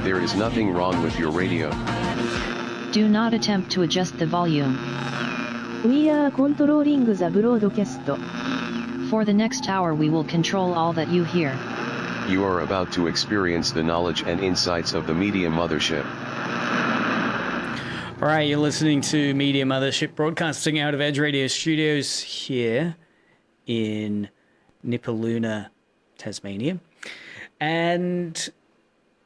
There is nothing wrong with your radio. Do not attempt to adjust the volume. We are controlling the broadcast. For the next hour we will control all that you hear. You are about to experience the knowledge and insights of the Media Mothership. All right, you're listening to Media Mothership, broadcasting out of Edge Radio Studios here in Nipaluna, Tasmania. And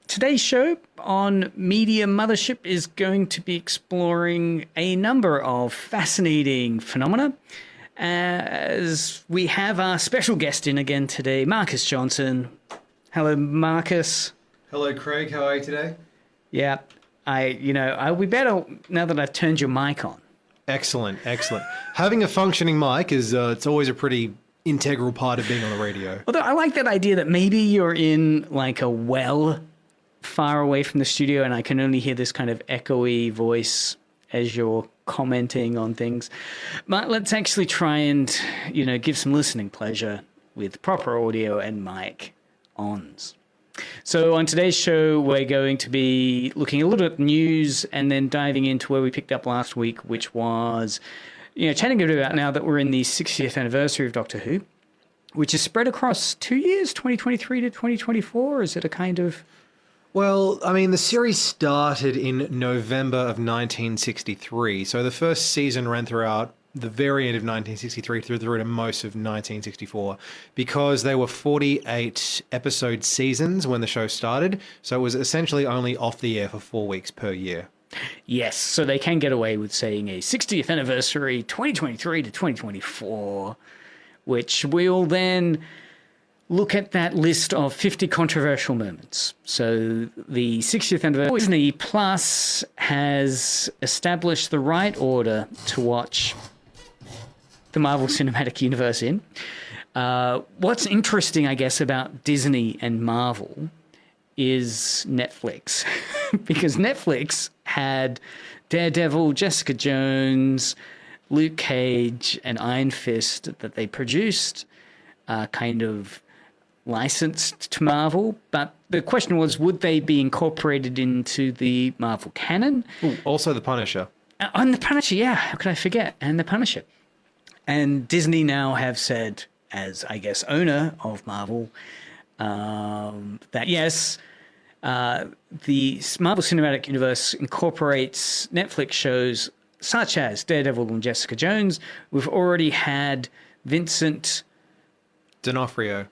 today's show on Media Mothership is going to be exploring a number of fascinating phenomena, as we have our special guest in again today, Marcus Johnson. Hello, Marcus. Hello, Craig. How are you today? Yeah, I'll be better now that I've turned your mic on. Excellent. Having a functioning mic is it's always a pretty integral part of being on the radio. Although I like that idea that maybe you're in like a well far away from the studio and I can only hear this kind of echoey voice as you're commenting on things. But let's actually try and, give some listening pleasure with proper audio and mic ons. So on today's show, we're going to be looking a little at news and then diving into where we picked up last week, which was, chatting about now that we're in the 60th anniversary of Doctor Who, which is spread across 2 years, 2023 to 2024. Is it a kind of... Well, I mean, the series started in November of 1963. So the first season ran throughout the very end of 1963 through to most of 1964, because they were 48 episode seasons when the show started. So it was essentially only off the air for 4 weeks per year. Yes, so they can get away with saying a 60th anniversary 2023 to 2024, which we'll then look at that list of 50 controversial moments. So the 60th anniversary, Disney Plus has established the right order to watch the Marvel Cinematic Universe in. What's interesting, I guess, about Disney and Marvel is Netflix. Because Netflix had Daredevil, Jessica Jones, Luke Cage, and Iron Fist that they produced, kind of licensed to Marvel. But the question was, would they be incorporated into the Marvel canon? Ooh, also The Punisher. And The Punisher, yeah. How could I forget? And The Punisher. And Disney now have said, as I guess owner of Marvel, that yes, the Marvel Cinematic Universe incorporates Netflix shows such as Daredevil and Jessica Jones. We've already had Vincent D'Onofrio,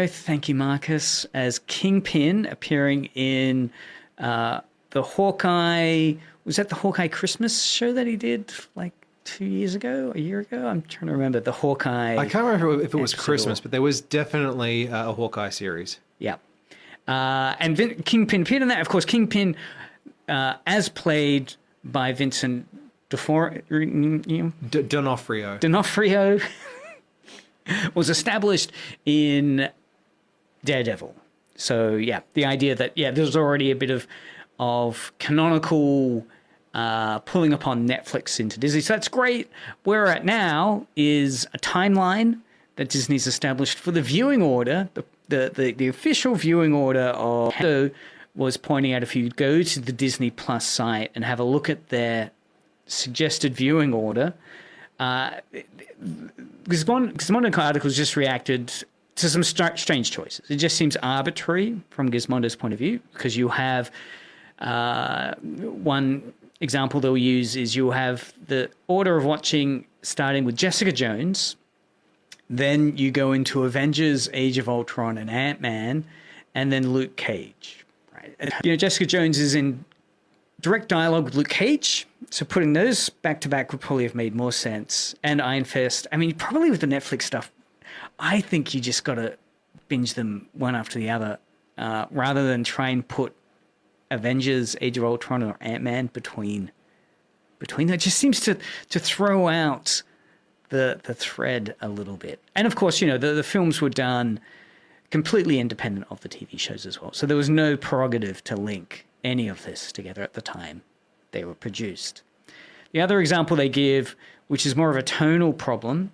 thank you, Marcus, as Kingpin, appearing in the Hawkeye. Was that the Hawkeye Christmas show that he did like 2 years ago, a year ago? I'm trying to remember the Hawkeye. I can't remember if it was Christmas, but there was definitely a Hawkeye series. Yeah. And Kingpin appeared in that. Of course, Kingpin, as played by Vincent D'Onofrio, was established in Daredevil. So, yeah, the idea that, there's already a bit of canonical pulling upon Netflix into Disney. So that's great. Where we're at now is a timeline that Disney's established for the viewing order. The official viewing order of was pointing out, if you go to the Disney Plus site and have a look at their suggested viewing order, Gizmondo articles just reacted to some strange choices. It just seems arbitrary from Gizmondo's point of view, because you have one example they'll use is you'll have the order of watching starting with Jessica Jones, then you go into Avengers, Age of Ultron, and Ant-Man, and then Luke Cage. Right? Jessica Jones is in direct dialogue with Luke Cage, so putting those back to back would probably have made more sense. And Iron Fist. I mean, probably with the Netflix stuff, I think you just got to binge them one after the other, rather than try and put Avengers, Age of Ultron, or Ant-Man between that. It just seems to throw out the thread a little bit. And of course, the films were done completely independent of the TV shows as well. So there was no prerogative to link any of this together at the time they were produced. The other example they give, which is more of a tonal problem,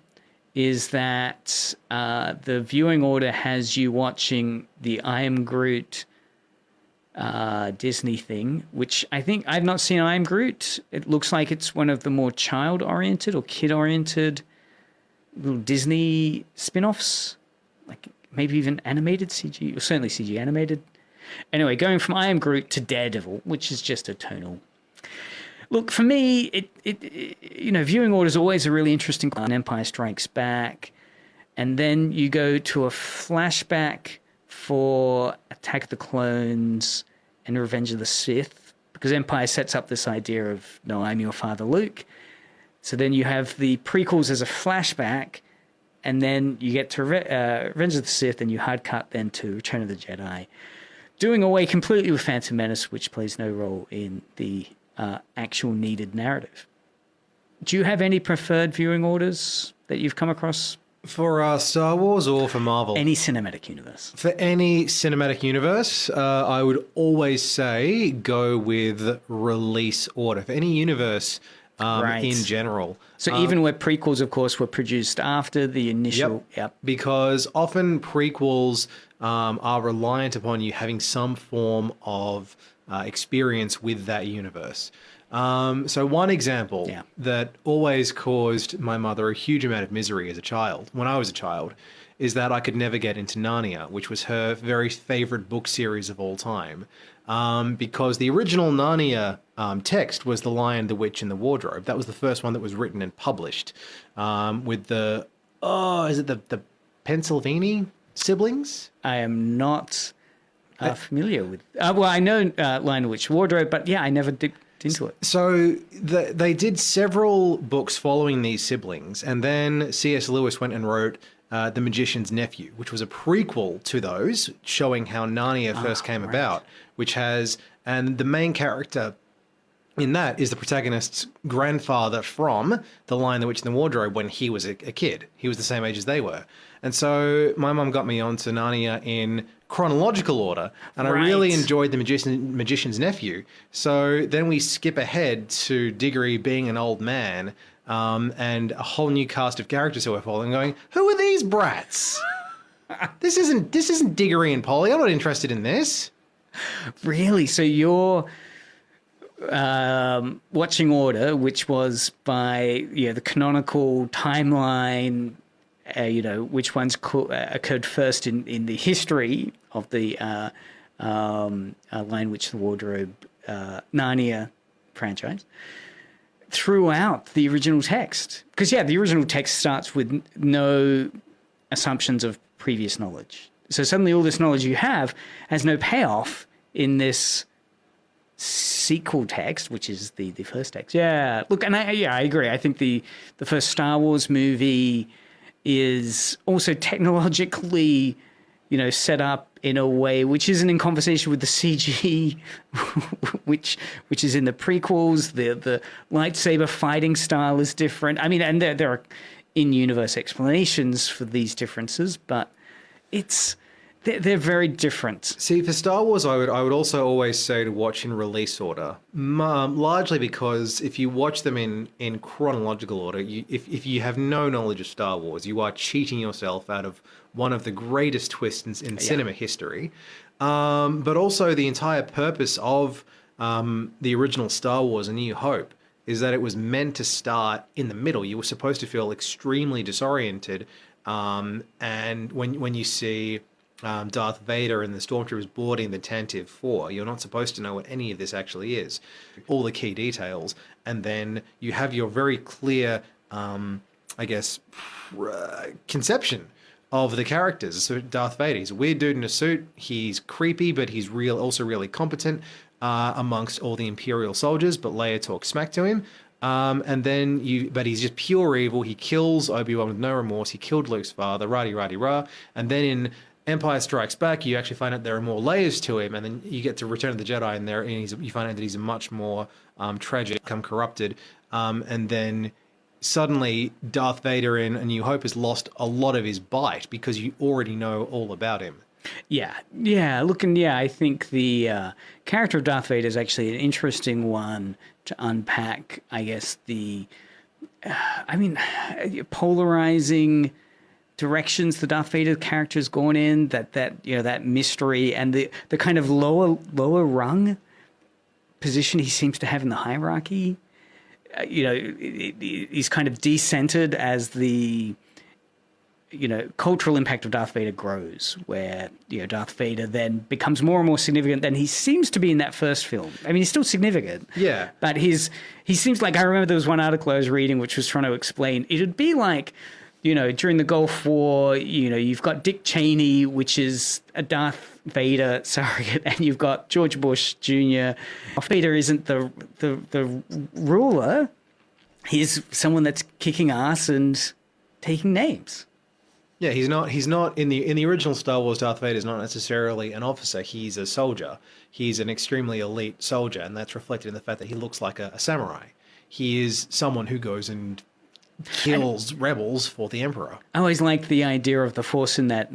is that the viewing order has you watching the I Am Groot Disney thing, which I think I've not seen. I Am Groot. It looks like it's one of the more child-oriented or kid-oriented little Disney spin-offs, like maybe even animated CG, or certainly CG animated. Anyway, going from I Am Groot to Daredevil, which is just a tonal. Look, for me, it viewing order is always a really interesting one. Empire Strikes Back, and then you go to a flashback for Attack of the Clones and Revenge of the Sith, because Empire sets up this idea of, no, I'm your father, Luke. So then you have the prequels as a flashback, and then you get to Revenge of the Sith, and you hard cut then to Return of the Jedi, doing away completely with Phantom Menace, which plays no role in the actual needed narrative. Do you have any preferred viewing orders that you've come across? For Star Wars or for Marvel? Any cinematic universe. For any cinematic universe, I would always say go with release order. For any universe in general. So even where prequels, of course, were produced after the initial... Yep. Because often prequels are reliant upon you having some form of experience with that universe. So one example that always caused my mother a huge amount of misery as a child, when I was a child, is that I could never get into Narnia, which was her very favorite book series of all time. Because the original Narnia text was The Lion, the Witch, and the Wardrobe. That was the first one that was written and published with the, is it the Pennsylvania siblings? I am not familiar with... well, I know Lion, the Witch, Wardrobe, but yeah, I never dipped into it. So they did several books following these siblings, and then C.S. Lewis went and wrote The Magician's Nephew, which was a prequel to those, showing how Narnia first came about, which has... And the main character in that is the protagonist's grandfather from The Lion, the Witch, and the Wardrobe when he was a kid. He was the same age as they were. And so my mum got me onto Narnia in chronological order, and I really enjoyed The Magician's Nephew. So then we skip ahead to Diggory being an old man, and a whole new cast of characters who are following, going, who are these brats? This isn't Diggory and Polly. I'm not interested in this. Really? So you're watching order, which was by the canonical timeline, which ones occurred first in the history of the Lion, Witch, the Wardrobe, Narnia franchise, throughout the original text. Because, the original text starts with no assumptions of previous knowledge. So suddenly all this knowledge you have has no payoff in this sequel text, which is the first text. Yeah, look, and I agree. I think the first Star Wars movie is also technologically, set up in a way which isn't in conversation with the CG, which is in the prequels. The lightsaber fighting style is different. I mean, and there are in-universe explanations for these differences, but they're very different. See, for Star Wars, I would also always say to watch in release order, largely because if you watch them in chronological order, if you have no knowledge of Star Wars, you are cheating yourself out of one of the greatest twists in cinema history. But also the entire purpose of the original Star Wars, A New Hope, is that it was meant to start in the middle. You were supposed to feel extremely disoriented, and when you see Darth Vader and the Stormtroopers boarding the Tantive 4, you're not supposed to know what any of this actually is, all the key details, and then you have your very clear, conception of the characters. So Darth Vader, he's a weird dude in a suit, he's creepy, but he's also really competent amongst all the Imperial soldiers, but Leia talks smack to him. But he's just pure evil. He kills Obi-Wan with no remorse. He killed Luke's father, rah-de-rah-de-rah. And then in Empire Strikes Back, you actually find out there are more layers to him, and then you get to Return of the Jedi, and you find out that he's a much more tragic, become corrupted, and then suddenly Darth Vader in A New Hope has lost a lot of his bite because you already know all about him. I think the character of Darth Vader is actually an interesting one to unpack. I guess polarizing directions the Darth Vader character has gone in, that mystery and the kind of lower rung position he seems to have in the hierarchy. He's kind of decentered as the cultural impact of Darth Vader grows, where Darth Vader then becomes more and more significant than he seems to be in that first film. I mean, he's still significant, but he seems like, I remember there was one article I was reading which was trying to explain it'd be like, during the Gulf War, you've got Dick Cheney, which is a Darth Vader surrogate, and you've got George Bush Jr. Darth Vader isn't the ruler; he's someone that's kicking ass and taking names. Yeah, he's not in the original Star Wars. Darth Vader is not necessarily an officer. He's a soldier. He's an extremely elite soldier, and that's reflected in the fact that he looks like a samurai. He is someone who goes and kills rebels for the Emperor. I always like the idea of the Force in that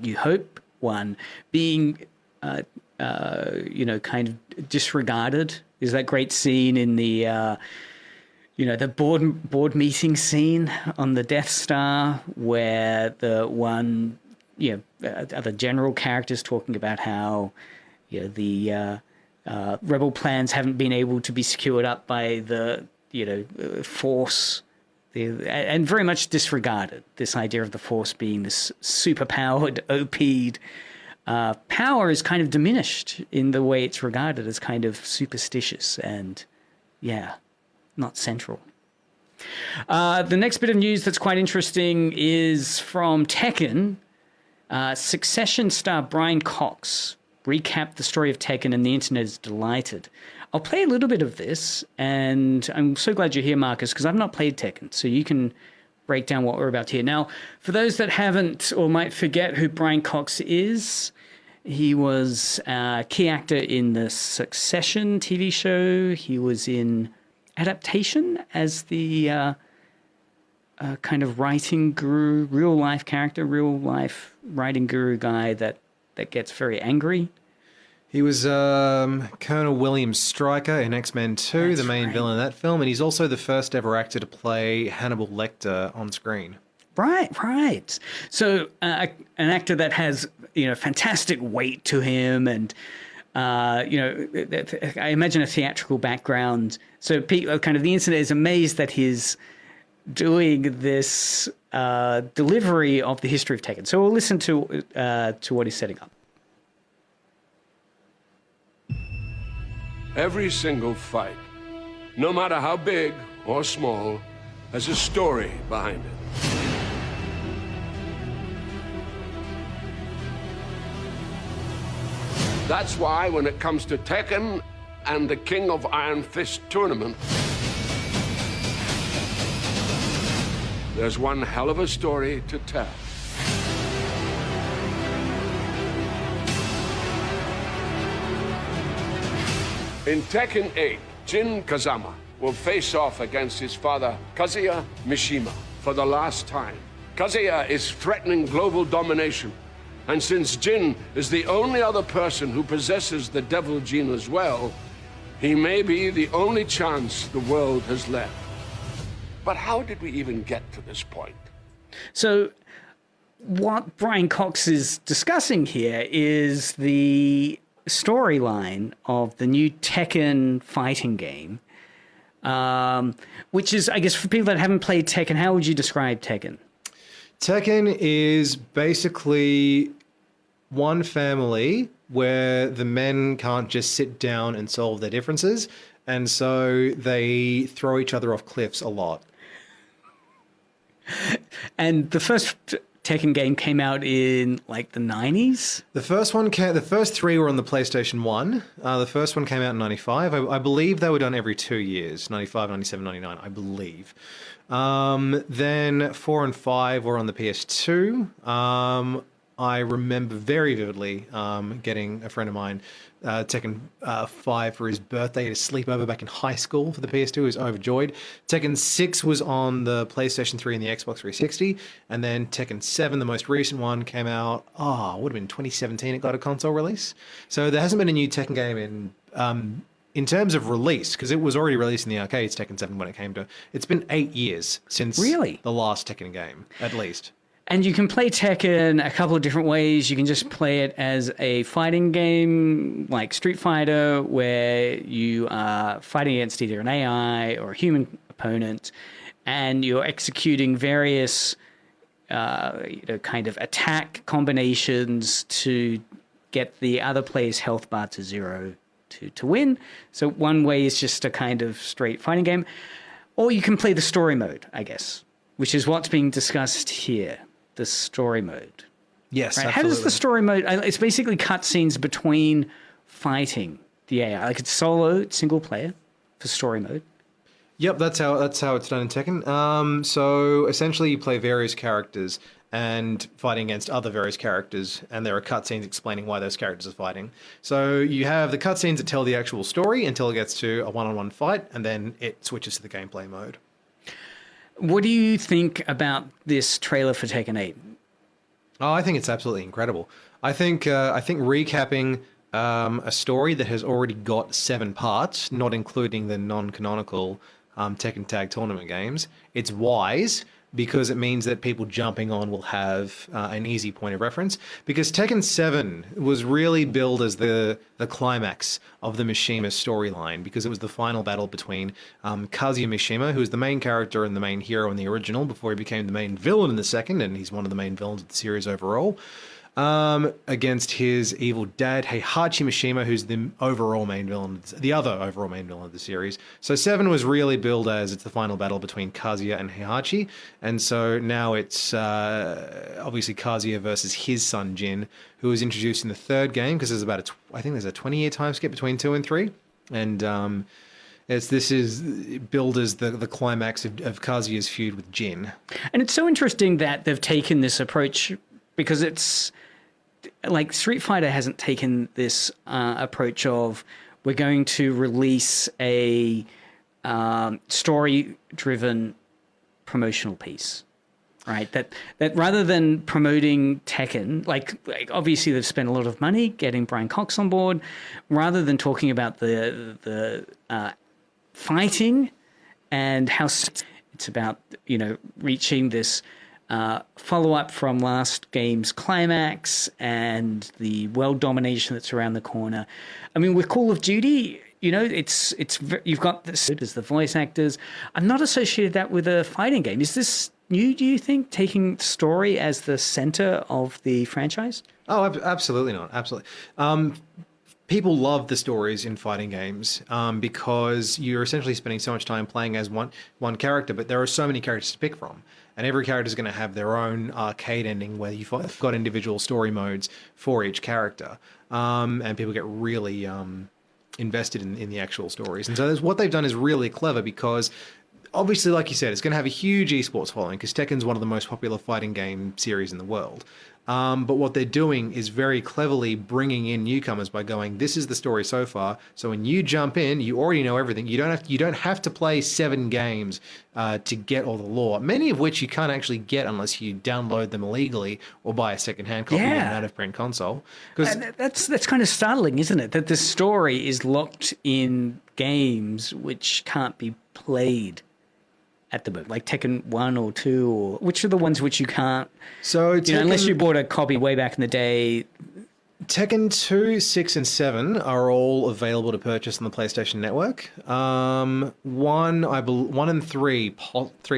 New Hope one being, kind of disregarded. There's that great scene in the, the board meeting scene on the Death Star where the one, other general characters talking about how, the rebel plans haven't been able to be secured up by the, Force. And very much disregarded this idea of the Force being this superpowered, OP'd power is kind of diminished in the way it's regarded as kind of superstitious and, not central. The next bit of news that's quite interesting is from Tekken. Succession star Brian Cox recapped the story of Tekken, and the internet is delighted. I'll play a little bit of this, and I'm so glad you're here, Marcus, because I've not played Tekken, so you can break down what we're about to hear. Now, for those that haven't or might forget who Brian Cox is, he was a key actor in the Succession TV show. He was in Adaptation as the kind of writing guru, real-life character, real-life writing guru guy that gets very angry. He was Colonel William Stryker in X-Men 2, the main villain in that film, and he's also the first ever actor to play Hannibal Lecter on screen. Right. So an actor that has, fantastic weight to him and, I imagine a theatrical background. So people, kind of the internet is amazed that he's doing this delivery of the history of Tekken. So we'll listen to what he's setting up. Every single fight, no matter how big or small, has a story behind it. That's why when it comes to Tekken and the King of Iron Fist tournament, there's one hell of a story to tell. In Tekken 8, Jin Kazama will face off against his father, Kazuya Mishima, for the last time. Kazuya is threatening global domination, and since Jin is the only other person who possesses the devil gene as well, he may be the only chance the world has left. But how did we even get to this point? So what Brian Cox is discussing here is the storyline of the new Tekken fighting game, which is, I guess, for people that haven't played Tekken, how would you describe Tekken? Tekken is basically one family where the men can't just sit down and solve their differences, and so they throw each other off cliffs a lot. And the first Tekken game came out in like the 90s. The first three were on the PlayStation 1. The first one came out in 95. I believe they were done every 2 years, 95, 97, 99, I believe. Then 4 and 5 were on the PS2. I remember very vividly getting a friend of mine Tekken 5 for his birthday. He had a sleepover back in high school for the PS2. He was overjoyed. Tekken 6 was on the PlayStation 3 and the Xbox 360. And then Tekken 7, the most recent one, came out, would have been 2017 it got a console release. So there hasn't been a new Tekken game in terms of release, because it was already released in the arcades, Tekken 7, when it came to... It's been 8 years since the last Tekken game, at least. And you can play Tekken a couple of different ways. You can just play it as a fighting game like Street Fighter, where you are fighting against either an AI or a human opponent, and you're executing various kind of attack combinations to get the other player's health bar to 0 to win. So one way is just a kind of straight fighting game. Or you can play the story mode, I guess, which is what's being discussed here. The story mode. Yes, right? absolutely. How does the story mode... It's basically cutscenes between fighting the AI. Like it's solo, single player for story mode. Yep, that's how it's done in Tekken. So essentially you play various characters and fighting against other various characters, and there are cutscenes explaining why those characters are fighting. So you have the cutscenes that tell the actual story until it gets to a one-on-one fight, and then it switches to the gameplay mode. What do you think about this trailer for Tekken 8? Oh, I think it's absolutely incredible. I think recapping a story that has already got 7 parts, not including the non-canonical Tekken Tag Tournament games, it's wise because it means that people jumping on will have an easy point of reference. Because Tekken 7 was really billed as the climax of the Mishima storyline, because it was the final battle between Kazuya Mishima, who was the main character and the main hero in the original before he became the main villain in the second, and he's one of the main villains of the series overall, against his evil dad, Heihachi Mishima, who's the overall main villain, the other overall main villain of the series. So 7 was really billed as it's the final battle between Kazuya and Heihachi, and so now it's obviously Kazuya versus his son Jin, who was introduced in the third game, because there's about I think there's a 20-year time skip between 2 and 3, and this is billed as the climax of Kazuya's feud with Jin. And it's so interesting that they've taken this approach, because it's like Street Fighter hasn't taken this approach of we're going to release a story-driven promotional piece, right? That rather than promoting Tekken, like obviously they've spent a lot of money getting Brian Cox on board, rather than talking about the fighting and how it's about, reaching this follow-up from last game's climax and the world domination that's around the corner. I mean, with Call of Duty, it's you've got this as the voice actors. I'm not associated that with a fighting game. Is this new, do you think, taking story as the center of the franchise? Oh, absolutely not. Absolutely. People love the stories in fighting games because you're essentially spending so much time playing as one character, but there are so many characters to pick from. And every character is going to have their own arcade ending where you've got individual story modes for each character. And people get really invested in the actual stories. And so what they've done is really clever because obviously, like you said, it's going to have a huge esports following because Tekken's one of the most popular fighting game series in the world. But what they're doing is very cleverly bringing in newcomers by going, this is the story so far. So when you jump in, you already know everything. You don't have to play 7 games to get all the lore, many of which you can't actually get unless you download them illegally or buy a secondhand copy on an out-of-print console. That's kind of startling, isn't it? That the story is locked in games which can't be played at the moment, like Tekken 1 or 2, or which are the ones which you can't, unless you bought a copy way back in the day. Tekken 2, 6, and 7 are all available to purchase on the PlayStation Network. 1 and 3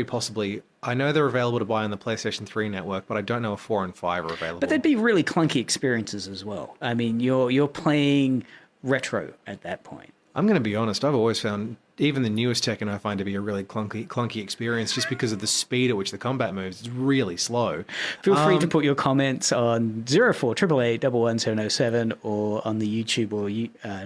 possibly. I know they're available to buy on the PlayStation 3 network, but I don't know if 4 and 5 are available. But they'd be really clunky experiences as well. I mean, you're playing retro at that point. I'm going to be honest. I've always found even the newest Tekken I find to be a really clunky experience just because of the speed at which the combat moves. It's really slow. Feel free to put your comments on 0488811707 or on the YouTube or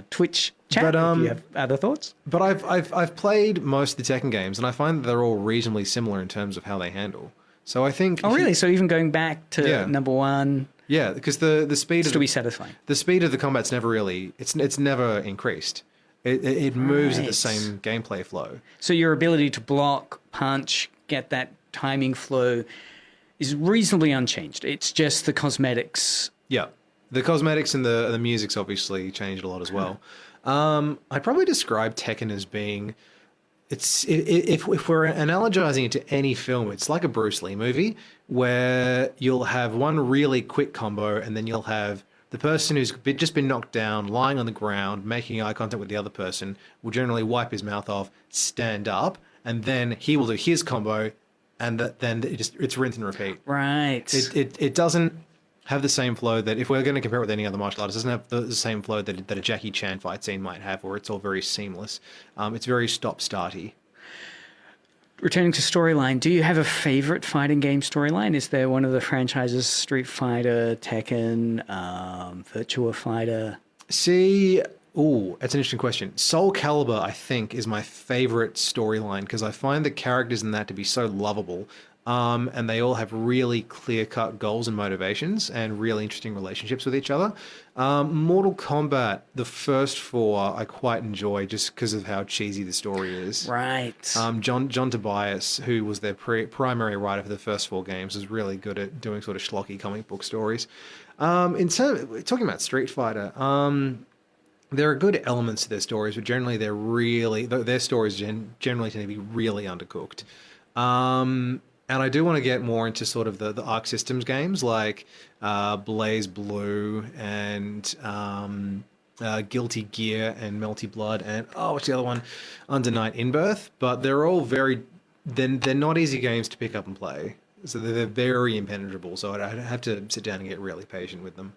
Twitch chat if you have other thoughts. But I've played most of the Tekken games and I find that they're all reasonably similar in terms of how they handle. So I think... Oh, really? So even going back to number 1... Yeah, because the speed... Still be satisfying. The speed of the combat's never really... It's never increased. It moves at the same gameplay flow. So your ability to block, punch, get that timing flow is reasonably unchanged. It's just the cosmetics. Yeah. The cosmetics and the music's obviously changed a lot as well. I'd probably describe Tekken as being... If we're analogizing it to any film, it's like a Bruce Lee movie where you'll have one really quick combo, and then you'll have the person who's just been knocked down, lying on the ground, making eye contact with the other person, will generally wipe his mouth off, stand up, and then he will do his combo, and then it's rinse and repeat. Right. It doesn't have the same flow that, if we're going to compare it with any other martial artist, it doesn't have the same flow that a Jackie Chan fight scene might have, where it's all very seamless. It's very stop-starty. Returning to storyline, do you have a favorite fighting game storyline? Is there one of the franchises, Street Fighter, Tekken, Virtua Fighter? See, that's an interesting question. Soul Calibur, I think, is my favorite storyline, because I find the characters in that to be so lovable. And they all have really clear-cut goals and motivations and really interesting relationships with each other. Mortal Kombat, the first 4, I quite enjoy just because of how cheesy the story is. Right. John Tobias, who was their primary writer for the first 4 games, is really good at doing sort of schlocky comic book stories. Talking about Street Fighter, there are good elements to their stories, but generally their stories generally tend to be really undercooked. And I do want to get more into sort of the Arc Systems games like Blaze Blue and Guilty Gear and Melty Blood and, what's the other one? Under Night In-Birth. But they're all they're not easy games to pick up and play. So they're very impenetrable. So I'd have to sit down and get really patient with them.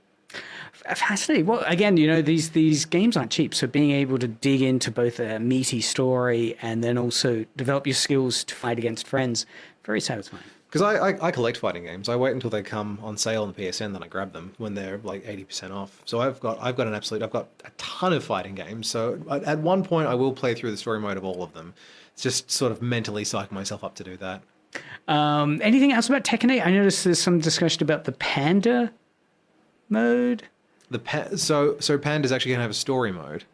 Fascinating. Well, again, these games aren't cheap, so being able to dig into both a meaty story and then also develop your skills to fight against friends, very satisfying. Because I collect fighting games. I wait until they come on sale on the PSN, then I grab them when they're like 80% off. So I've got a ton of fighting games. So at one point I will play through the story mode of all of them. It's just sort of mentally psych myself up to do that. Anything else about Tekken 8? I noticed there's some discussion about the Panda mode. So Panda's actually going to have a story mode.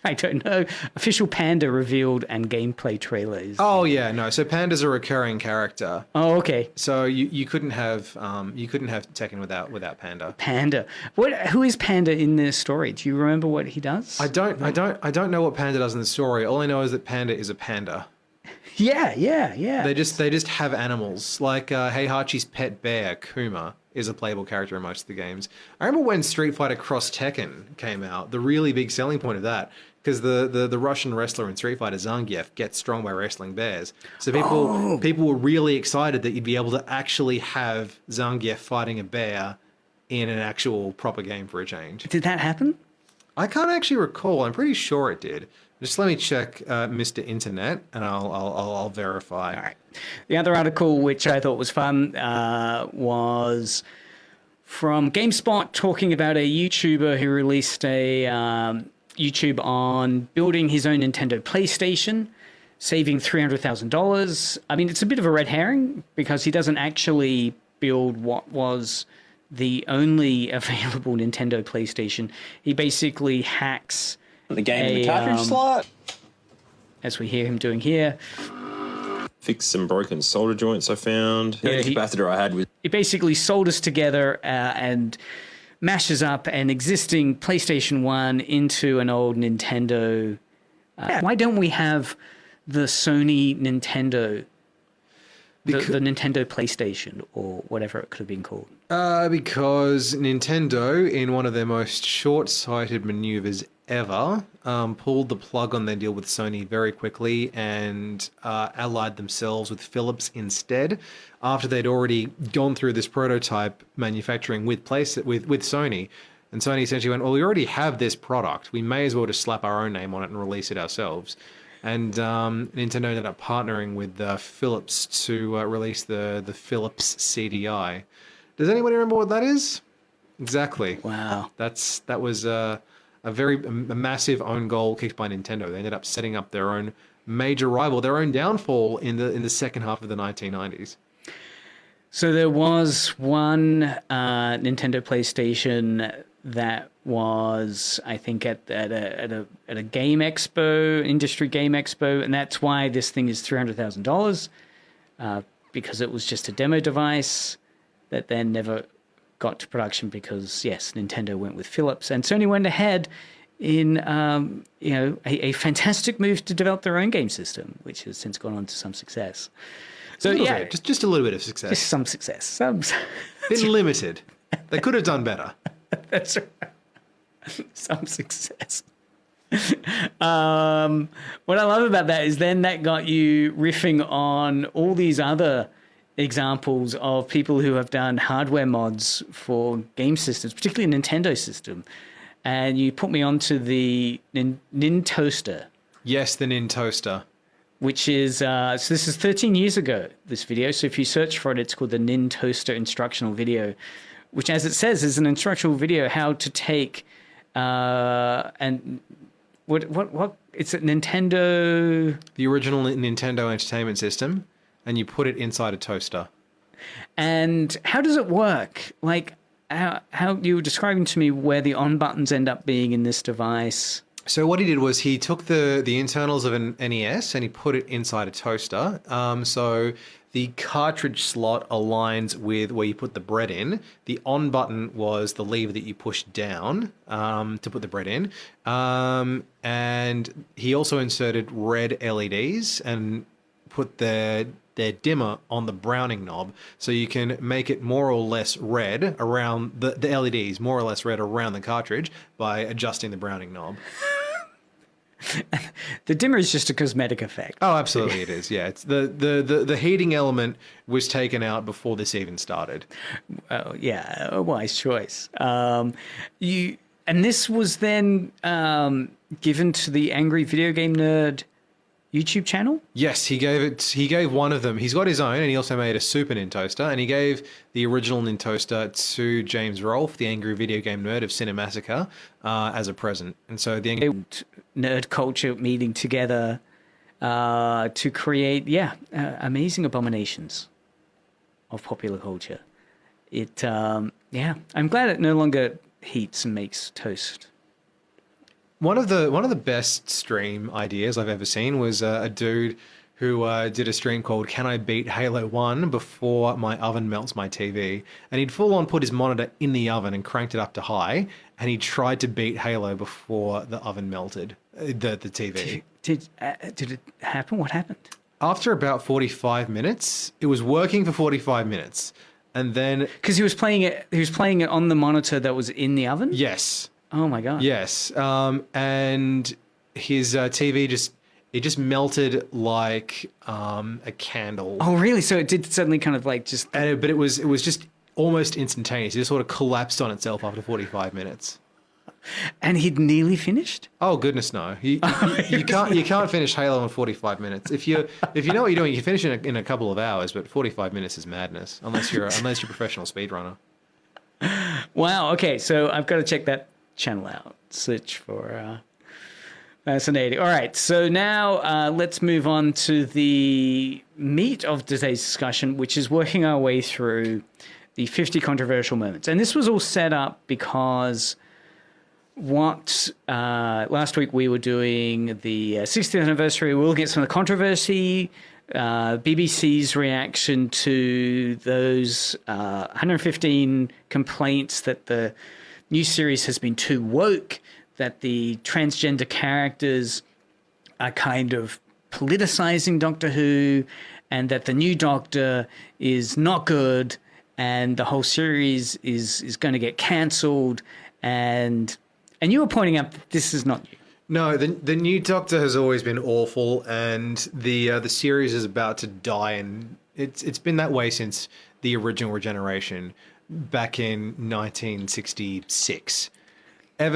I don't know. Official Panda revealed and gameplay trailers. Oh yeah, no. So Panda's a recurring character. Oh, okay. So you couldn't have Tekken without Panda. Panda. Who is Panda in this story? Do you remember what he does? I don't know what Panda does in the story. All I know is that Panda is a panda. Yeah. They just have animals. Like Heihachi's pet bear, Kuma, is a playable character in most of the games. I remember when Street Fighter Cross Tekken came out, the really big selling point of that, because the Russian wrestler in Street Fighter, Zangief, gets strong by wrestling bears. So people were really excited that you'd be able to actually have Zangief fighting a bear in an actual proper game for a change. Did that happen? I can't actually recall. I'm pretty sure it did. Just let me check Mr. Internet, and I'll verify. All right. The other article, which I thought was fun, was from GameSpot talking about a YouTuber who released a YouTube on building his own Nintendo PlayStation, saving $300,000. I mean, it's a bit of a red herring because he doesn't actually build what was the only available Nintendo PlayStation. He basically hacks the game in the cartridge slot, as we hear him doing here. Fix some broken solder joints I found. The only capacitor I had was... He basically solders together and mashes up an existing PlayStation 1 into an old Nintendo. Why don't we have the Sony Nintendo, the Nintendo PlayStation, or whatever it could have been called? Because Nintendo, in one of their most short-sighted maneuvers ever, pulled the plug on their deal with Sony very quickly and allied themselves with Philips instead, after they'd already gone through this prototype manufacturing with Sony. And Sony essentially went, well, we already have this product. We may as well just slap our own name on it and release it ourselves. And Nintendo ended up partnering with Philips to release the Philips CDI. Does anybody remember what that is? Exactly. Wow. That was a massive own goal kicked by Nintendo. They ended up setting up their own major rival, their own downfall in the second half of the 1990s. So there was one Nintendo PlayStation that was, I think, at a game expo, industry game expo, and that's why this thing is $300,000, because it was just a demo device that then never got to production because, yes, Nintendo went with Philips, and Sony went ahead in a fantastic move to develop their own game system, which has since gone on to some success. So yeah, just a little bit of success. just some success. Some Been limited. They could have done better. that's right. Some success. What I love about that is then that got you riffing on all these other examples of people who have done hardware mods for game systems, particularly a Nintendo system. And you put me onto the Nintoaster. Yes, the Nintoaster. Which is, so this is 13 years ago, this video. So if you search for it, it's called the Nintoaster instructional video, which, as it says, is an instructional video how to take and what it's a Nintendo, the original Nintendo Entertainment System, and you put it inside a toaster. And how does it work? Like how you were describing to me where the on buttons end up being in this device. So what he did was he took the internals of an NES and he put it inside a toaster. So the cartridge slot aligns with where you put the bread in. The on button was the lever that you push down to put the bread in. And he also inserted red LEDs and put their dimmer on the browning knob, so you can make it more or less red around the LEDs, more or less red around the cartridge by adjusting the browning knob. The dimmer is just a cosmetic effect. Oh, absolutely it is. Yeah, it's the heating element was taken out before this even started. Oh, yeah, a wise choice. And this was then given to the Angry Video Game Nerd YouTube channel? Yes, he gave one of them. He's got his own, and he also made a Super Nintoaster, and he gave the original Nintoaster to James Rolfe, the Angry Video Game Nerd of Cinemassacre, as a present. And so the nerd culture meeting together to create, amazing abominations of popular culture. I'm glad it no longer heats and makes toast. One of the best stream ideas I've ever seen was a dude who did a stream called "Can I Beat Halo 1 Before My Oven Melts My TV?" And he'd full on put his monitor in the oven and cranked it up to high, and he tried to beat Halo before the oven melted the TV. Did it happen? What happened? After about 45 minutes, it was working for 45 minutes, and then because he was playing it on the monitor that was in the oven. Yes. Oh my god. Yes, and his TV just melted like a candle. Oh really? So it did suddenly kind of like just. But it was just almost instantaneous. It just sort of collapsed on itself after 45 minutes. And he'd nearly finished. Oh goodness, no! You can't finish Halo in 45 minutes. If you know what you're doing, you can finish it in a couple of hours. But 45 minutes is madness, unless you're a professional speedrunner. Wow. Okay, so I've got to check that channel out. Search for fascinating. All right, so now let's move on to the meat of today's discussion, which is working our way through the 50 controversial moments. And this was all set up because last week we were doing the 60th anniversary. We'll get some of the controversy, BBC's reaction to those 115 complaints that the new series has been too woke, that the transgender characters are kind of politicizing Doctor Who, and that the new Doctor is not good, and the whole series is going to get cancelled. And you were pointing out that this is not new. No, the new Doctor has always been awful, and the series is about to die, and it's been that way since the original Regeneration. Back in 1966. I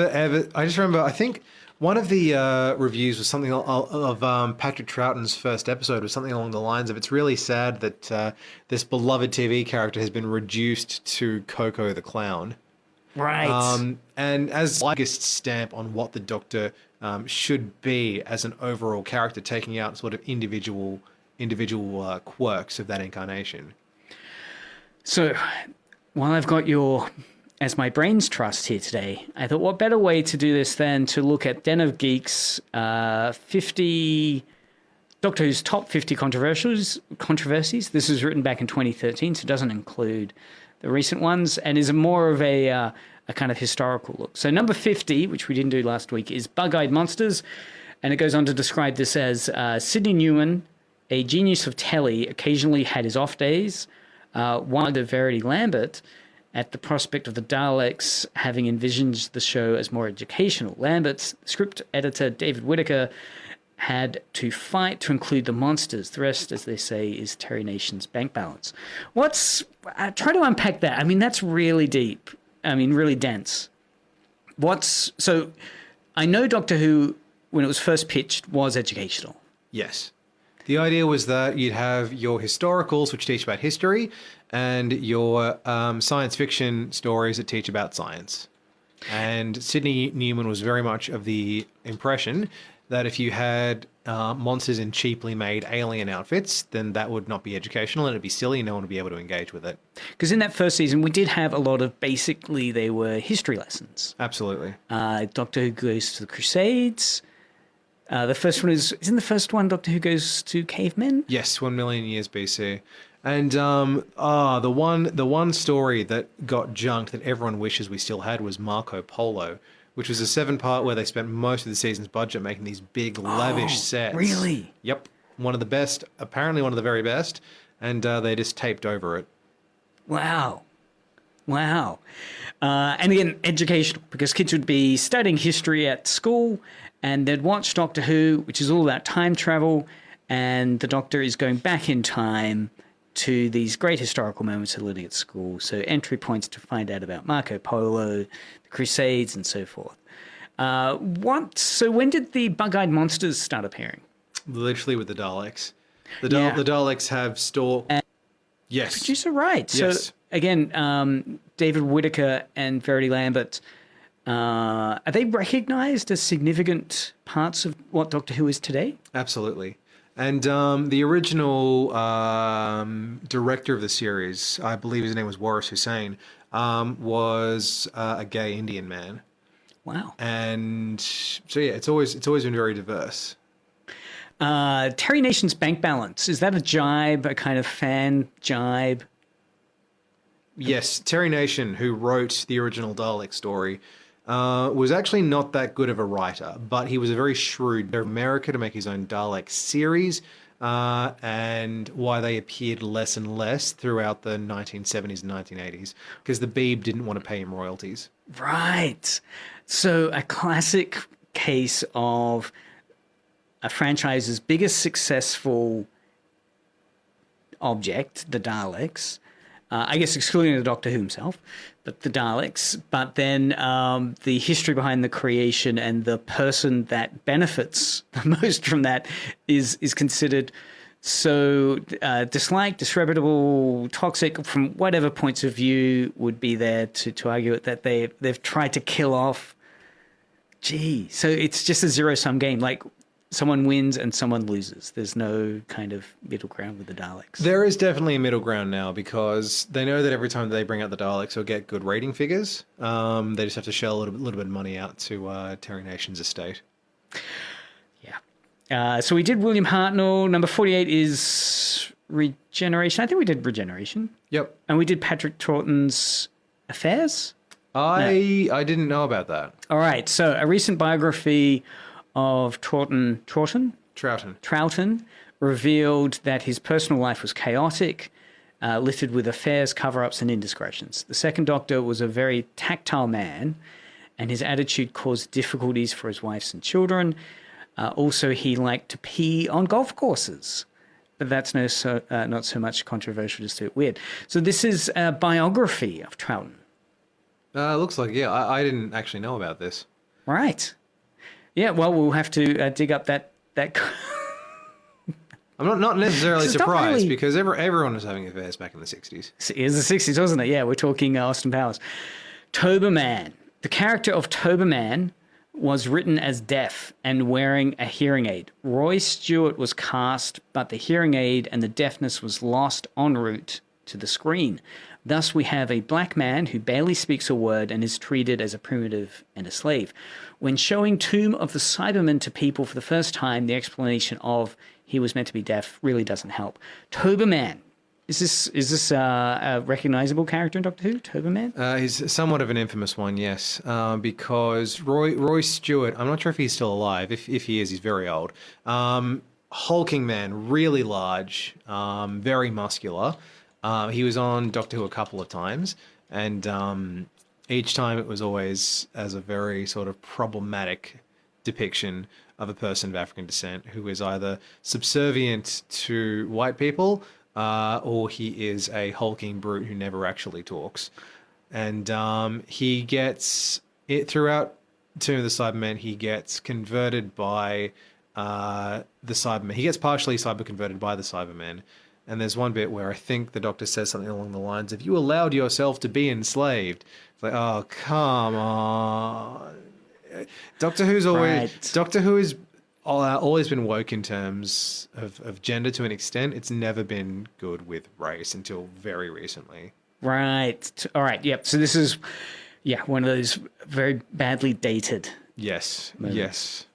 just remember, I think one of the reviews was something of Patrick Troughton's first episode was something along the lines of, it's really sad that this beloved TV character has been reduced to Coco the Clown. Right. And as the biggest stamp on what the Doctor should be as an overall character, taking out sort of individual quirks of that incarnation. So while I've got as my brain's trust here today, I thought what better way to do this than to look at Den of Geek's 50 Doctor Who's top 50 controversies. This was written back in 2013, so it doesn't include the recent ones, and is more of a kind of historical look. So number 50, which we didn't do last week, is Bug-Eyed Monsters, and it goes on to describe this as Sydney Newman a genius of telly, occasionally had his off days. One of Verity Lambert, at the prospect of the Daleks having envisioned the show as more educational. Lambert's script editor, David Whittaker, had to fight to include the monsters. The rest, as they say, is Terry Nation's bank balance. Try to unpack that. I mean, that's really deep. I mean, really dense. So I know Doctor Who, when it was first pitched, was educational. Yes. The idea was that you'd have your historicals, which teach about history, and your science fiction stories that teach about science. And Sydney Newman was very much of the impression that if you had monsters in cheaply made alien outfits, then that would not be educational and it'd be silly and no one would be able to engage with it. Because in that first season, we did have a lot of, basically, they were history lessons. Absolutely. Doctor Who goes to the Crusades. The first one isn't the first one Doctor Who goes to cavemen? Yes, 1 million years BC. And the one story that got junked that everyone wishes we still had was Marco Polo, which was a 7-part where they spent most of the season's budget making these big, lavish sets. Really? Yep. One of the best, apparently one of the very best, and they just taped over it. Wow. And again, educational, because kids would be studying history at school, and they'd watch Doctor Who, which is all about time travel, and the Doctor is going back in time to these great historical moments of living at school. So entry points to find out about Marco Polo, the Crusades, and so forth. So when did the bug-eyed monsters start appearing? Literally with the Daleks. The Daleks have Yes. Producer Right. Yes. So again, David Whittaker and Verity Lambert, are they recognized as significant parts of what Doctor Who is today? Absolutely. And the original director of the series, I believe his name was Waris Hussein, was a gay Indian man. Wow. And so yeah, it's always been very diverse. Terry Nation's bank balance, is that a jibe, a kind of fan jibe? Yes, Terry Nation, who wrote the original Dalek story, was actually not that good of a writer, but he was a very shrewd America to make his own Dalek series, and why they appeared less and less throughout the 1970s and 1980s, because the Beeb didn't want to pay him royalties. Right. So a classic case of a franchise's biggest successful object, the Daleks, I guess excluding the Doctor Who himself, but the Daleks, but then the history behind the creation and the person that benefits the most from that is considered so disliked, disreputable, toxic, from whatever points of view would be there to argue it, that they've tried to kill off. Gee, so it's just a zero-sum game. Like, someone wins and someone loses. There's no kind of middle ground with the Daleks. There is definitely a middle ground now, because they know that every time they bring out the Daleks, they'll get good rating figures. They just have to shell a little bit of money out to Terry Nation's estate. Yeah. So we did William Hartnell. Number 48 is Regeneration. I think we did Regeneration. Yep. And we did Patrick Troughton's Affairs. I didn't know about that. All right. So a recent biography of Troughton revealed that his personal life was chaotic, littered with affairs, cover-ups, and indiscretions. The second Doctor was a very tactile man, and his attitude caused difficulties for his wives and children. Also, he liked to pee on golf courses. But that's not so much controversial, just a bit weird. So this is a biography of Troughton. Looks like, yeah. I didn't actually know about this. Right. Yeah, well, we'll have to dig up that. I'm not necessarily surprised, because everyone was having affairs back in the 60s. It was the 60s, wasn't it? Yeah, we're talking Austin Powers. Toberman. The character of Toberman was written as deaf and wearing a hearing aid. Roy Stewart was cast, but the hearing aid and the deafness was lost en route to the screen. Thus, we have a black man who barely speaks a word and is treated as a primitive and a slave. When showing Tomb of the Cybermen to people for the first time, the explanation of he was meant to be deaf really doesn't help. Toberman. Is this a recognizable character in Doctor Who, Toberman? He's somewhat of an infamous one, yes, because Roy Stewart, I'm not sure if he's still alive. If he is, he's very old. hulking man, really large, very muscular. He was on Doctor Who a couple of times, and each time it was always as a very sort of problematic depiction of a person of African descent who is either subservient to white people or he is a hulking brute who never actually talks. And he gets it throughout Tomb of the Cybermen. He gets converted by the Cybermen. He gets partially cyber converted by the Cybermen. And there's one bit where I think the Doctor says something along the lines of, "You allowed yourself to be enslaved." It's like, oh, come on. Doctor Who has always been woke in terms of gender to an extent. It's never been good with race until very recently. Right. All right. Yep. So this is, one of those very badly dated. Yes. moments. Yes.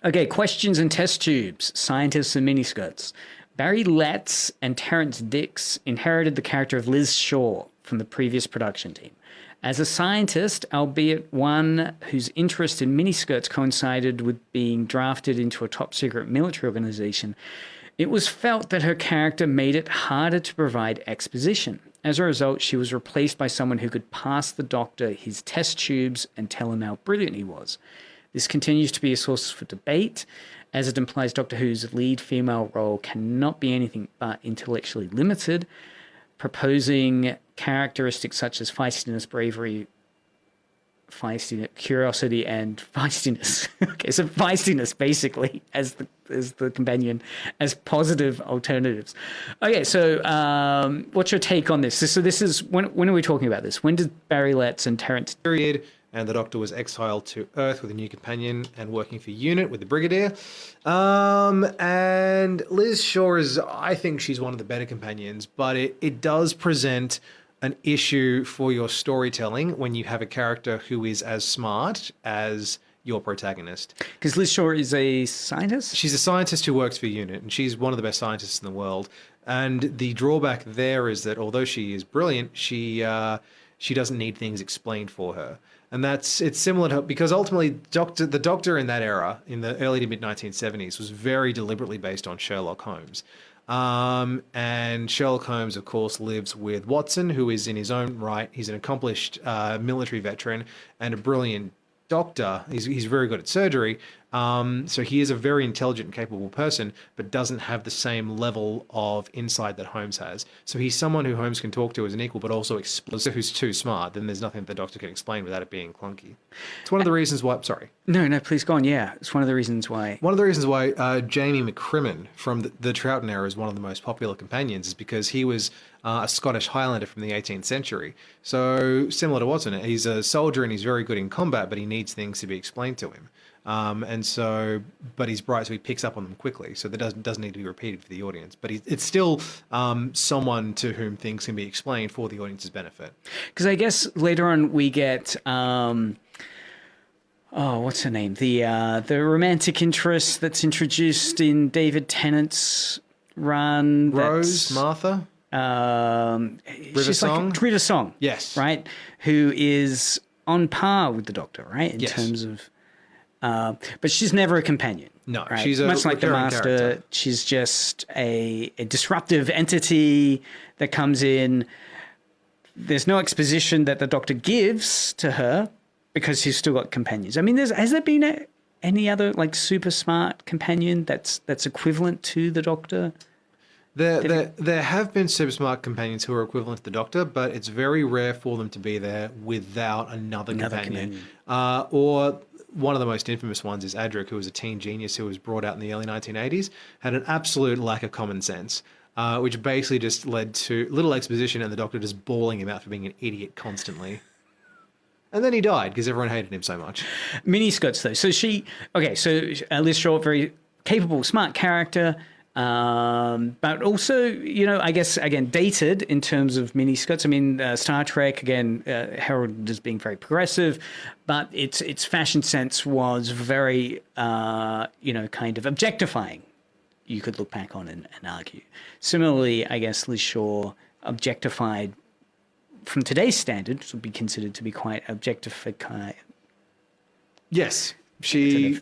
Okay. Questions and test tubes. Scientists and miniskirts. Barry Letts and Terrence Dix inherited the character of Liz Shaw from the previous production team. As a scientist, albeit one whose interest in miniskirts coincided with being drafted into a top-secret military organization, it was felt that her character made it harder to provide exposition. As a result, she was replaced by someone who could pass the Doctor his test tubes and tell him how brilliant he was. This continues to be a source for debate, as it implies Doctor Who's lead female role cannot be anything but intellectually limited, proposing characteristics such as feistiness, bravery, curiosity, and feistiness. Okay, so feistiness basically as the companion, as positive alternatives. Okay, so what's your take on this? So this is when are we talking about this? When did Barry Letts and Terrence Period. And the Doctor was exiled to Earth with a new companion and working for UNIT with the Brigadier. And Liz Shaw I think she's one of the better companions, but it does present an issue for your storytelling when you have a character who is as smart as your protagonist. Because Liz Shaw is a scientist? She's a scientist who works for UNIT, and she's one of the best scientists in the world. And the drawback there is that although she is brilliant, she doesn't need things explained for her. And it's similar to, because ultimately the Doctor in that era, in the early to mid 1970s, was very deliberately based on Sherlock Holmes. And Sherlock Holmes, of course, lives with Watson, who is in his own right. He's an accomplished military veteran and a brilliant doctor. He's very good at surgery. So he is a very intelligent and capable person, but doesn't have the same level of insight that Holmes has. So he's someone who Holmes can talk to as an equal, but also who's too smart. Then there's nothing the Doctor can explain without it being clunky. It's one of the reasons why... Sorry. No, please go on. Yeah, it's one of the reasons why... One of the reasons why Jamie McCrimmon from the Troughton era is one of the most popular companions is because he was a Scottish Highlander from the 18th century. So similar to Watson, he's a soldier and he's very good in combat, but he needs things to be explained to him. But he's bright, so he picks up on them quickly. So that doesn't need to be repeated for the audience. But it's still someone to whom things can be explained for the audience's benefit. Because I guess later on we get, what's her name? The romantic interest that's introduced in David Tennant's run. Rose, Martha. She's Song? like Rita Song. Yes. Right? Who is on par with the Doctor, right? In terms of... but she's never a companion. No, right? she's much like the Master. Character. She's just a disruptive entity that comes in. There's no exposition that the Doctor gives to her because she's still got companions. I mean, has there been any other like super smart companion that's equivalent to the Doctor? There have been super smart companions who are equivalent to the Doctor, but it's very rare for them to be there without another companion. Or one of the most infamous ones is Adric, who was a teen genius who was brought out in the early 1980s, had an absolute lack of common sense, which basically just led to little exposition and the Doctor just bawling him out for being an idiot constantly. And then he died because everyone hated him so much. Miniskirts, though. So Liz Shaw, very capable, smart character. But also, I guess, again, dated in terms of miniskirts. I mean, Star Trek, again, heralded as being very progressive, but its fashion sense was very, kind of objectifying. You could look back on and argue. Similarly, I guess Liz Shaw objectified, from today's standards, would be considered to be quite objectified. Yes. She,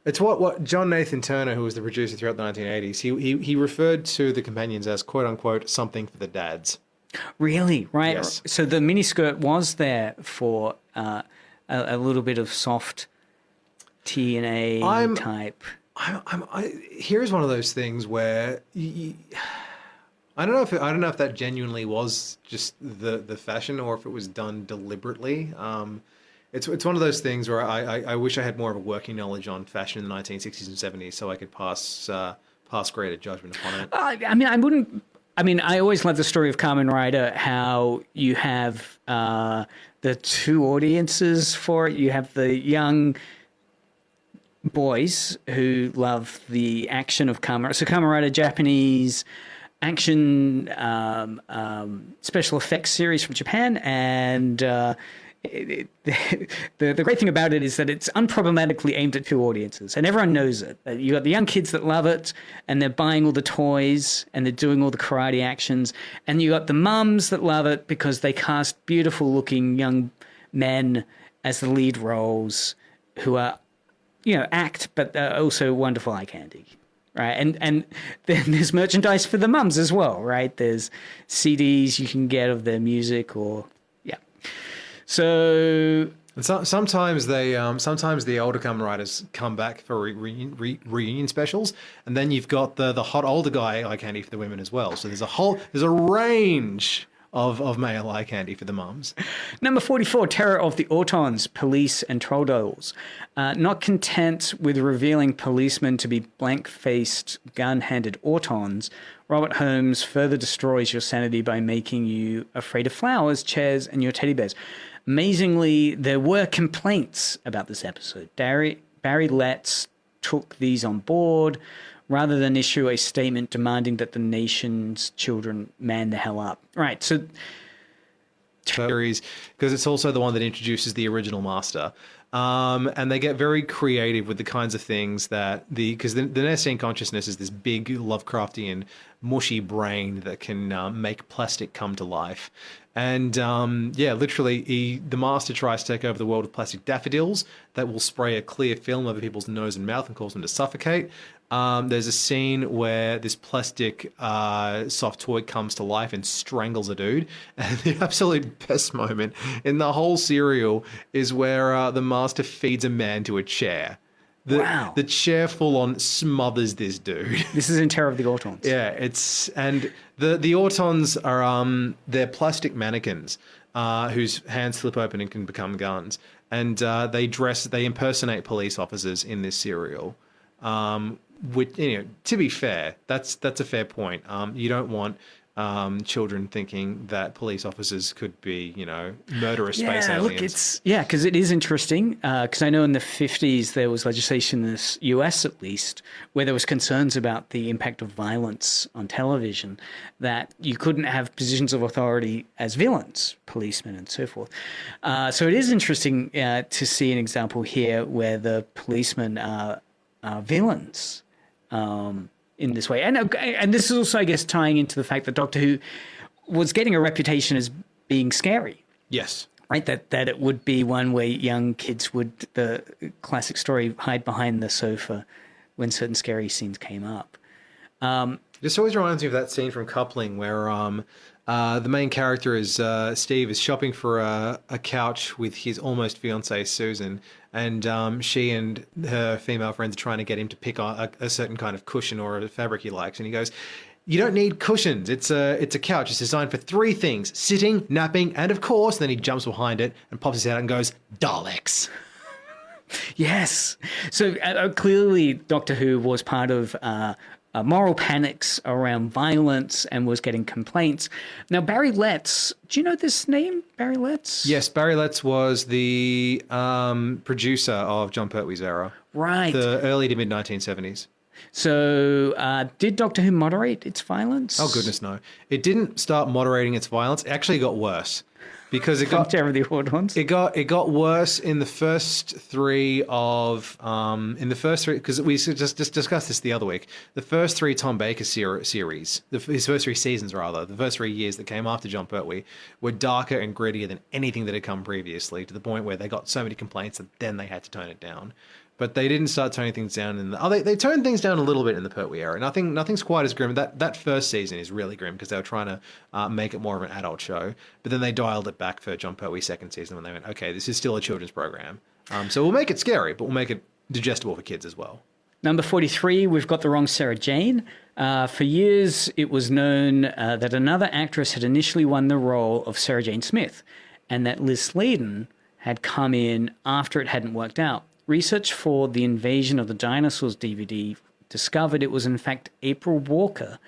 It's what John Nathan Turner, who was the producer throughout the 1980s, he referred to the companions as quote unquote something for the dads. Really? Right. Yes. So the miniskirt was there for a little bit of soft TNA type. Here's one of those things where I don't know if that genuinely was just the fashion or if it was done deliberately. It's one of those things where I wish I had more of a working knowledge on fashion in the 1960s and 70s so I could pass greater judgment upon it. I always love the story of Kamen Rider, how you have the two audiences for it. You have the young boys who love the action of Kamen Rider. So Kamen Rider, Japanese action special effects series from Japan, and the great thing about it is that it's unproblematically aimed at two audiences, and everyone knows it. You got the young kids that love it, and they're buying all the toys, and they're doing all the karate actions, and you got the mums that love it because they cast beautiful-looking young men as the lead roles, who are, act, but also wonderful eye candy. Right, and then there's merchandise for the mums as well, right? There's CDs you can get of their music, or So sometimes the older Kamen Riders come back for reunion specials, and then you've got the hot older guy eye candy for the women as well. So there's a range of male eye candy for the mums. Number 44, Terror of the Autons, Police and Troll Dolls. Not content with revealing policemen to be blank-faced, gun-handed Autons, Robert Holmes further destroys your sanity by making you afraid of flowers, chairs, and your teddy bears. Amazingly, there were complaints about this episode. Barry Letts took these on board, rather than issue a statement demanding that the nation's children man the hell up. Right, so series, because it's also the one that introduces the original master. And they get very creative with the kinds of things that because the Nestine consciousness is this big Lovecraftian mushy brain that can make plastic come to life. And literally the master tries to take over the world with plastic daffodils that will spray a clear film over people's nose and mouth and cause them to suffocate. There's a scene where this plastic soft toy comes to life and strangles a dude. And the absolute best moment in the whole serial is where the master feeds a man to a chair. Wow. The chair full on smothers this dude. This is in Terror of the Autons. Yeah, the Autons are they're plastic mannequins whose hands slip open and can become guns. And they impersonate police officers in this serial. Which, to be fair, that's a fair point. You don't want children thinking that police officers could be, murderous space aliens. Because it is interesting. Because I know in the 50s there was legislation in the US, at least, where there was concerns about the impact of violence on television, that you couldn't have positions of authority as villains, policemen and so forth. So it is interesting to see an example here where the policemen are villains. In this way. And this is also, I guess, tying into the fact that Doctor Who was getting a reputation as being scary. Yes. Right? That it would be one where young kids would, the classic story, hide behind the sofa when certain scary scenes came up. This always reminds me of that scene from Coupling where the main character is Steve is shopping for a couch with his almost fiancée Susan, and she and her female friends are trying to get him to pick a certain kind of cushion or a fabric he likes, and he goes, "You don't need cushions. It's a couch. It's designed for three things: sitting, napping, and of course." Then he jumps behind it and pops his head out and goes, "Daleks." Yes. So clearly, Doctor Who was part of moral panics around violence and was getting complaints. Now, Barry Letts, do you know this name, Barry Letts? Yes, Barry Letts was the producer of John Pertwee's era. Right. The early to mid-1970s. So did Doctor Who moderate its violence? Oh, goodness, no. It didn't start moderating its violence. It actually got worse. Because it got Terror of the Autons. It got worse in the first three because we just discussed this the other week. The first three Tom Baker series, his first three seasons rather, the first 3 years that came after John Pertwee were darker and grittier than anything that had come previously, to the point where they got so many complaints that then they had to tone it down. but they didn't start toning things down in the... they toned things down a little bit in the Pertwee era. Nothing's quite as grim. That first season is really grim because they were trying to make it more of an adult show. But then they dialed it back for John Pertwee's second season when they went, okay, this is still a children's program. So we'll make it scary, but we'll make it digestible for kids as well. Number 43, we've got the wrong Sarah Jane. For years, it was known that another actress had initially won the role of Sarah Jane Smith, and that Liz Sladen had come in after it hadn't worked out. Research for the Invasion of the Dinosaurs DVD discovered it was in fact April Walker,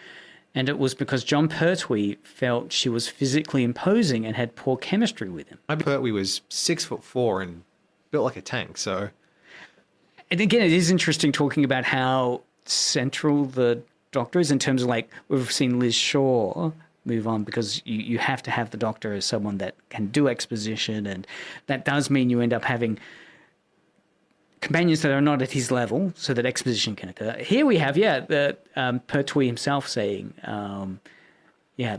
and it was because John Pertwee felt she was physically imposing and had poor chemistry with him. Pertwee was 6'4" and built like a tank, so... And again, it is interesting talking about how central the Doctor is in terms of, like, we've seen Liz Shaw move on because you have to have the Doctor as someone that can do exposition, and that does mean you end up having companions that are not at his level so that exposition can occur. Here we have, Pertwee himself saying,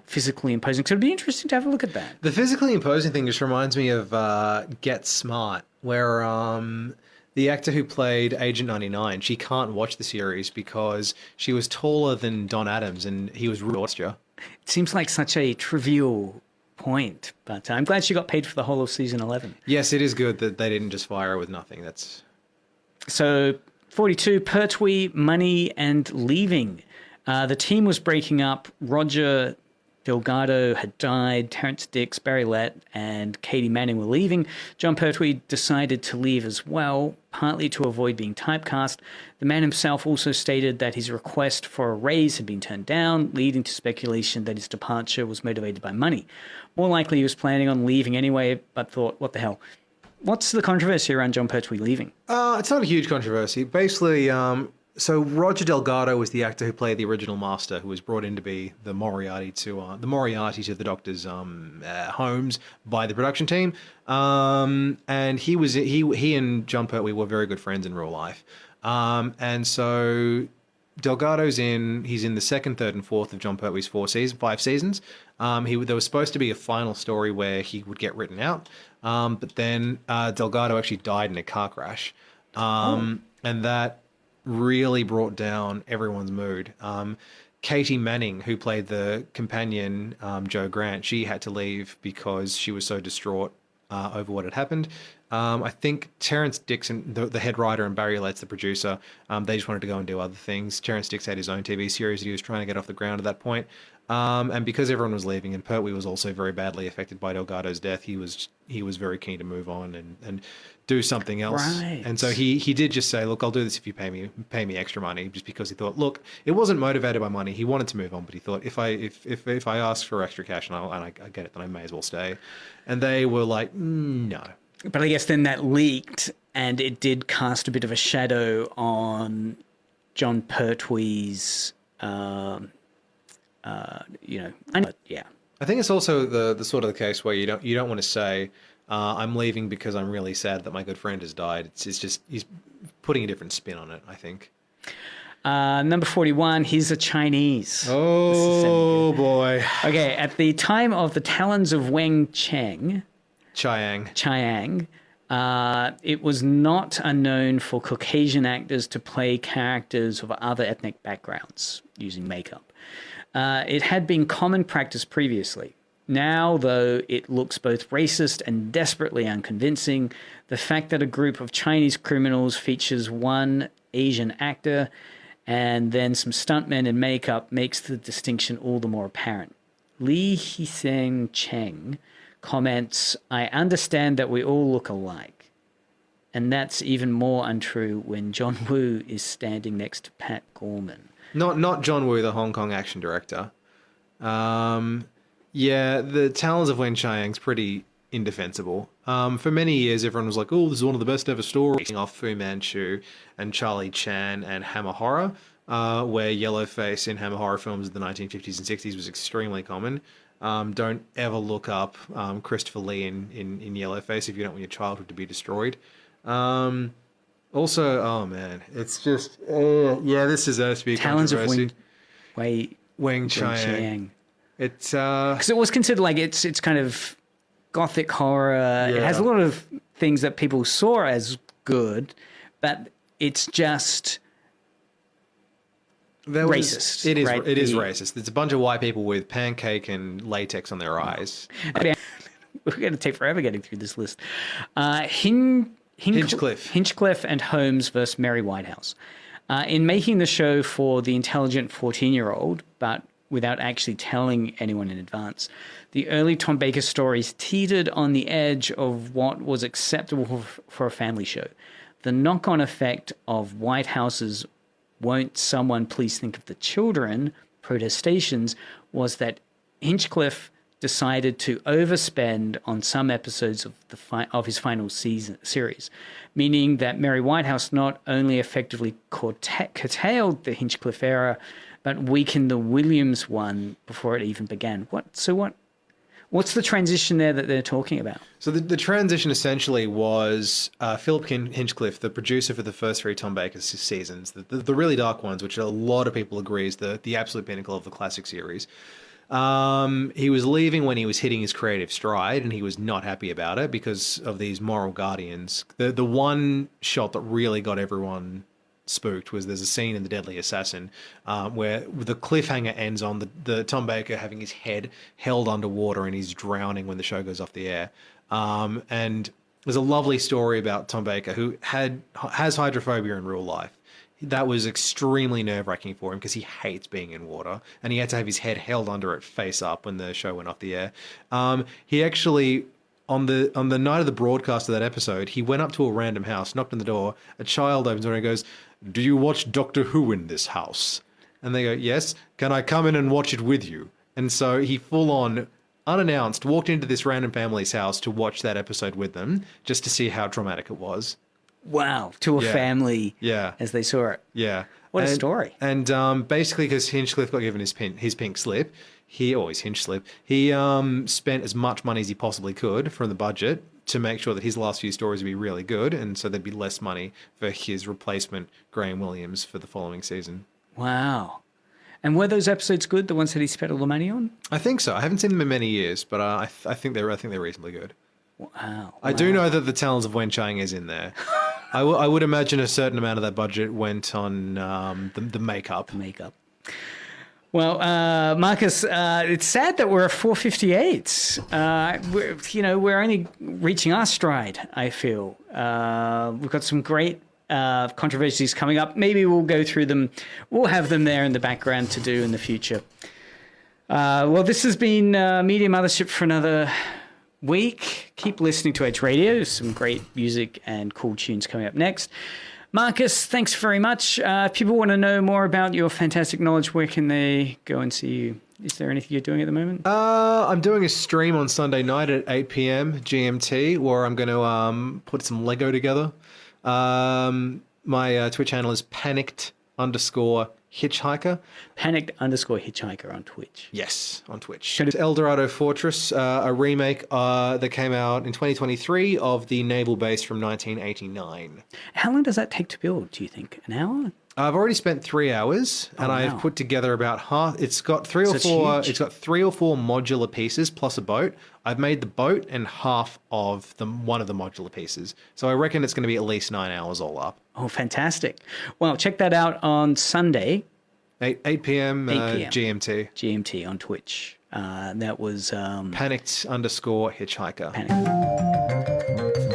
physically imposing. So it'd be interesting to have a look at that. The physically imposing thing just reminds me of Get Smart, where the actor who played Agent 99, she can't watch the series because she was taller than Don Adams and he was rude. It seems like such a trivial point, but I'm glad she got paid for the whole of season 11. Yes, it is good that they didn't just fire her with nothing. So 42, Pertwee, money, and leaving. The team was breaking up. Roger Delgado had died. Terrence Dix, Barry Lett, and Katie Manning were leaving. John Pertwee decided to leave as well, partly to avoid being typecast. The man himself also stated that his request for a raise had been turned down, leading to speculation that his departure was motivated by money. More likely he was planning on leaving anyway, but thought, what the hell? What's the controversy around John Pertwee leaving? It's not a huge controversy. Basically, so Roger Delgado was the actor who played the original Master, who was brought in to be the Moriarty to the Doctor's homes by the production team. And he and John Pertwee were very good friends in real life. And so Delgado's he's in the second, third, and fourth of John Pertwee's 5 seasons. There was supposed to be a final story where he would get written out. But then Delgado actually died in a car crash. And that really brought down everyone's mood. Katie Manning, who played the companion, Joe Grant, she had to leave because she was so distraught over what had happened. I think Terrence Dixon, the head writer, and Barry Letts, the producer, they just wanted to go and do other things. Terrence Dix had his own TV series that he was trying to get off the ground at that point. And because everyone was leaving, and Pertwee was also very badly affected by Delgado's death, he was very keen to move on and do something else. Right. And so he did just say, look, I'll do this if you pay me extra money, just because he thought, look, it wasn't motivated by money. He wanted to move on, but he thought, if I ask for extra cash and I get it, then I may as well stay. And they were like, no. But I guess then that leaked, and it did cast a bit of a shadow on John Pertwee's, yeah. I think it's also the sort of the case where you don't want to say, I'm leaving because I'm really sad that my good friend has died. It's just he's putting a different spin on it, I think. Number 41, he's a Chinese. Oh, boy. Okay, at the time of the Talons of Weng Cheng, Chiang, it was not unknown for Caucasian actors to play characters of other ethnic backgrounds using makeup. It had been common practice previously. Now, though, it looks both racist and desperately unconvincing. The fact that a group of Chinese criminals features one Asian actor and then some stuntmen in makeup makes the distinction all the more apparent. Lee Hiseng Cheng comments, I understand that we all look alike. And that's even more untrue when John Woo is standing next to Pat Gorman. Not John Woo, the Hong Kong action director. Yeah, the Talons of Wen Chiang's pretty indefensible. For many years, everyone was like, oh, this is one of the best ever stories off Fu Manchu and Charlie Chan and Hammer Horror, where yellowface in Hammer Horror films of the 1950s and 60s was extremely common. Don't ever look up Christopher Lee in yellowface if you don't want your childhood to be destroyed. Also, oh man, it's just, this deserves to be a controversy. Weng Chiang. It's because it was considered like it's kind of gothic horror. Yeah. It has a lot of things that people saw as good, but it's just racist. It is. right? It is racist. It's a bunch of white people with pancake and latex on their eyes. We're going to take forever getting through this list. Hinchcliffe and Holmes versus Mary Whitehouse. In making the show for the intelligent 14-year-old, but without actually telling anyone in advance, the early Tom Baker stories teetered on the edge of what was acceptable for a family show. The knock-on effect of Whitehouse's "Won't someone please think of the children" protestations was that Hinchcliffe decided to overspend on some episodes of his final series, meaning that Mary Whitehouse not only effectively curtailed the Hinchcliffe era, but weakened the Williams one before it even began. What's the transition there that they're talking about? So the transition essentially was Philip Hinchcliffe, the producer for the first 3 Tom Baker seasons, the really dark ones, which a lot of people agree is the absolute pinnacle of the classic series. He was leaving when he was hitting his creative stride, and he was not happy about it because of these moral guardians. The one shot that really got everyone spooked was there's a scene in The Deadly Assassin where the cliffhanger ends on the Tom Baker having his head held underwater and he's drowning when the show goes off the air. And there's a lovely story about Tom Baker who has hydrophobia in real life. That was extremely nerve-wracking for him because he hates being in water, and he had to have his head held under it face up when the show went off the air. He actually, on the night of the broadcast of that episode, he went up to a random house, knocked on the door, a child opens the door and goes, "Do you watch Doctor Who in this house?" And they go, "Yes. Can I come in and watch it with you?" And so he full-on, unannounced, walked into this random family's house to watch that episode with them, just to see how traumatic it was. Wow, to a family as they saw it. Yeah. What a story. And basically, because Hinchcliffe got given his pink slip, he spent as much money as he possibly could from the budget to make sure that his last few stories would be really good, and so there'd be less money for his replacement, Graham Williams, for the following season. Wow. And were those episodes good, the ones that he spent all the money on? I think so. I haven't seen them in many years, but I think they're reasonably good. Wow. I do know that the Talons of Wen Chang is in there. I would imagine a certain amount of that budget went on the makeup. Well, Marcus, it's sad that we're at 4:58. We're only reaching our stride, I feel. We've got some great controversies coming up. Maybe we'll go through them. We'll have them there in the background to do in the future. Well, this has been Media Mothership for another week. Keep listening to Edge Radio. Some great music and cool tunes coming up next. Marcus, thanks very much. If people want to know more about your fantastic knowledge, where can they go and see you? Is there anything you're doing at the moment? I'm doing a stream on Sunday night at 8 p.m. GMT where I'm going to put some Lego together. My Twitch handle is panicked_hitchhiker. Panicked_hitchhiker on Twitch. Yes, on Twitch. It's Eldorado Fortress, a remake that came out in 2023 of the naval base from 1989. How long does that take to build, do you think? An hour? I've already spent 3 hours, and I've put together about half. It's got three or four modular pieces plus a boat. I've made the boat and half of one of the modular pieces. So I reckon it's going to be at least 9 hours all up. Oh, fantastic. Well, check that out on Sunday. 8 p.m. GMT. GMT on Twitch. That was... Panicked_hitchhiker. Panicked.